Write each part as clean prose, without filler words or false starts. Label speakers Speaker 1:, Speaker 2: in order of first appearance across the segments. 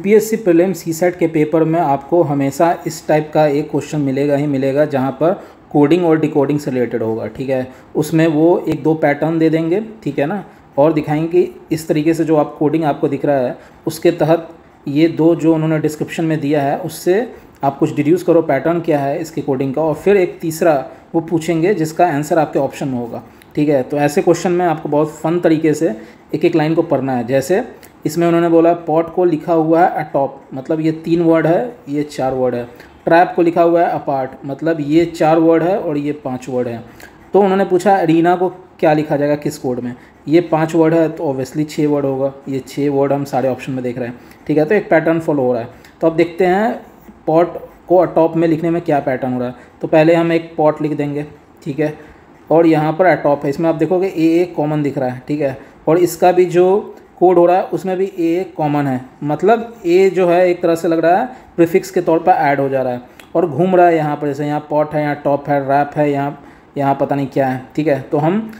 Speaker 1: UPSC prelims CSAT के paper में आपको हमेशा इस टाइप का एक क्वेश्चन मिलेगा ही मिलेगा, जहाँ पर कोडिंग और डिकोडिंग से रिलेटेड होगा। ठीक है, उसमें वो एक दो पैटर्न दे देंगे, ठीक है ना, और दिखाएंगे कि इस तरीके से जो आप कोडिंग आपको दिख रहा है उसके तहत ये दो जो उन्होंने डिस्क्रिप्शन में दिया है उससे आप कुछ डिड्यूस करो पैटर्न क्या है इसके कोडिंग का, और फिर एक तीसरा वो पूछेंगे जिसका आंसर आपके ऑप्शन में होगा। ठीक है, तो ऐसे क्वेश्चन में आपको बहुत फन तरीके से एक एक लाइन को पढ़ना है। जैसे इसमें उन्होंने बोला पॉट को लिखा हुआ है अटॉप, मतलब ये 3 वर्ड है, ये 4 वर्ड है। ट्रैप को लिखा हुआ है अपार्ट, मतलब ये 4 वर्ड है और ये 5 वर्ड है। तो उन्होंने पूछा अरीना को क्या लिखा जाएगा किस कोड में, ये 5 वर्ड है तो ऑब्वियसली 6 वर्ड होगा, ये 6 वर्ड हम सारे ऑप्शन में देख रहे हैं। ठीक है, तो एक पैटर्न फॉलो हो रहा है। तो अब देखते हैं पॉट को अटॉप में लिखने में क्या पैटर्न हो रहा है। तो पहले हम एक पॉट लिख देंगे, ठीक है, और यहाँ पर अटॉप है, इसमें आप देखोगे ए कॉमन दिख रहा है। ठीक है, और इसका भी जो कोड हो रहा है उसमें भी ए कॉमन है, मतलब ए जो है एक तरह से लग रहा है प्रीफिक्स के तौर पर ऐड हो जा रहा है और घूम रहा है यहाँ पर। जैसे यहाँ पॉट है, यहाँ टॉप है, रैप है, यहाँ पता नहीं क्या है। ठीक है, तो हम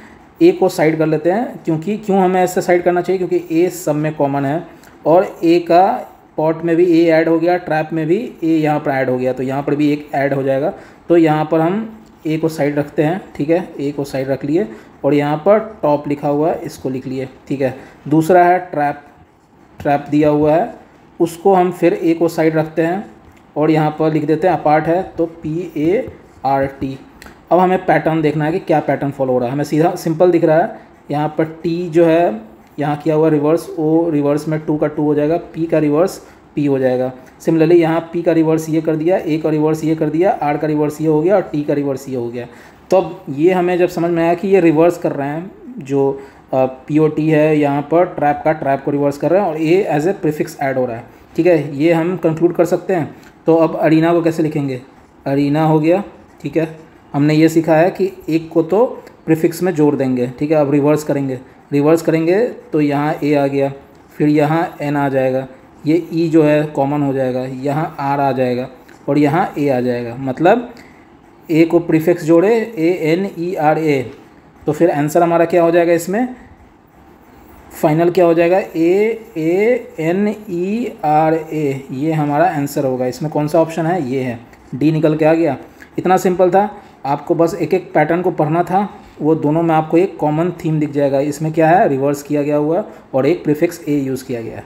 Speaker 1: ए को साइड कर लेते हैं, क्यों हमें ऐसे साइड करना चाहिए, क्योंकि ए सब में कॉमन है और ए का पॉट में भी ए ऐड हो गया, ट्रैप में भी ए यहाँ पर ऐड हो गया, तो यहाँ पर भी एक ऐड हो जाएगा। तो यहाँ पर हम ए को साइड रखते हैं। ठीक है, ए को साइड रख लिए और यहाँ पर टॉप लिखा हुआ है इसको लिख लिए। ठीक है, दूसरा है ट्रैप दिया हुआ है, उसको हम फिर ए को साइड रखते हैं और यहाँ पर लिख देते हैं अपार्ट है तो PART। अब हमें पैटर्न देखना है कि क्या पैटर्न फॉलो हो रहा है। हमें सीधा सिंपल दिख रहा है, यहाँ पर टी जो है यहाँ किया हुआ रिवर्स, ओ रिवर्स में 2 का 2 हो जाएगा, पी का रिवर्स पी हो जाएगा। सिमिलरली यहाँ पी का रिवर्स ये कर दिया, ए का रिवर्स ये कर दिया, आर का रिवर्स ये हो गया और टी का रिवर्स ये हो गया। तो अब ये हमें जब समझ में आया कि ये रिवर्स कर रहे हैं, जो POT है यहाँ पर ट्रैप को रिवर्स कर रहे हैं और ए एज ए प्रीफिक्स ऐड हो रहा है। ठीक है, ये हम कंक्लूड कर सकते हैं। तो अब अरीना को कैसे लिखेंगे, अरीना हो गया। ठीक है, हमने ये सीखा है कि एक को तो प्रीफिक्स में जोड़ देंगे। ठीक है, अब रिवर्स करेंगे तो यहाँ ए आ गया, फिर यहाँ एन आ जाएगा, ये ई जो है कॉमन हो जाएगा, यहाँ आर आ जाएगा और यहाँ ए आ जाएगा। मतलब ए को प्रीफिक्स जोड़े ANERA, तो फिर आंसर हमारा क्या हो जाएगा, इसमें फाइनल क्या हो जाएगा AANERA, ये हमारा आंसर होगा। इसमें कौन सा ऑप्शन है, ये है डी, निकल के आ गया। इतना सिंपल था, आपको बस एक एक पैटर्न को पढ़ना था, वो दोनों में आपको एक कॉमन थीम दिख जाएगा। इसमें क्या है, रिवर्स किया गया हुआ और एक प्रीफिक्स ए यूज़ किया गया है।